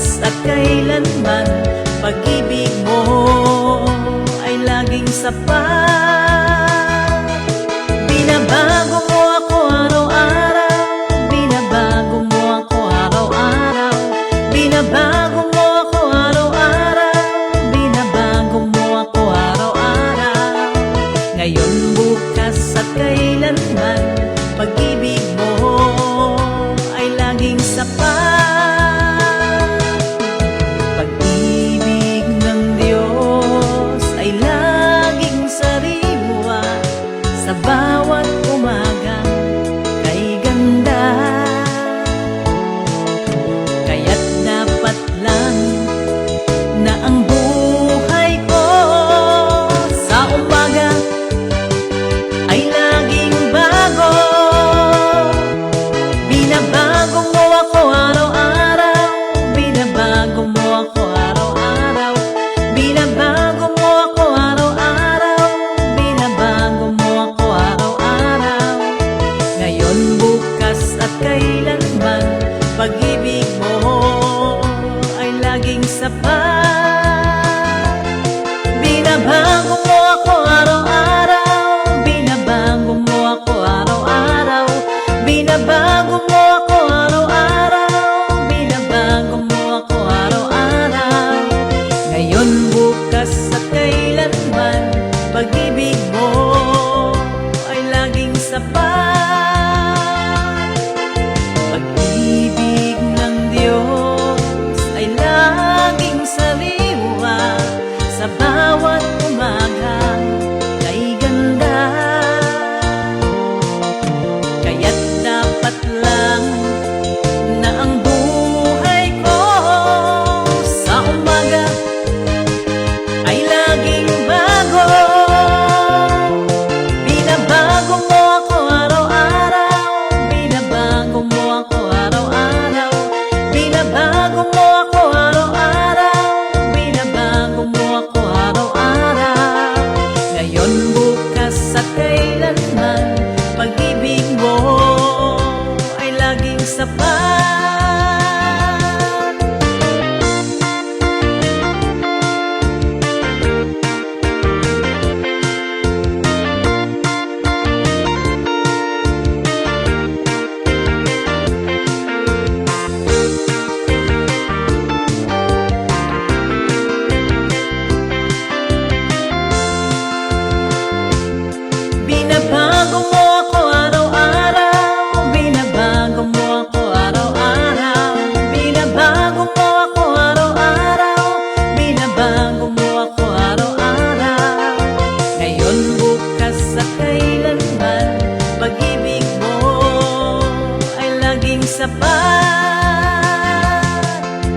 bukas at kailanman, pag-ibig mo ay laging sapat. Binabago mo ako araw-araw, binabago mo ako araw-araw, binabago mo ako araw-araw, binabago mo ako araw-araw. Ngayon, bukas at kailanman, pag-ibig mo ay laging sapat. Pag-ibig ng Diyos ay laging sariwa, sa bawat umaga kay ganda. Kaya't dapat lang na ang buhay ko sa umaga ay laging bago. Binabago mo ako araw-araw, binabago mo ako araw-araw, binabago mo ako araw-araw, binabago mo ako araw-araw. Ngayon, bukas at kailanman, pag-ibig mo ay laging sapat.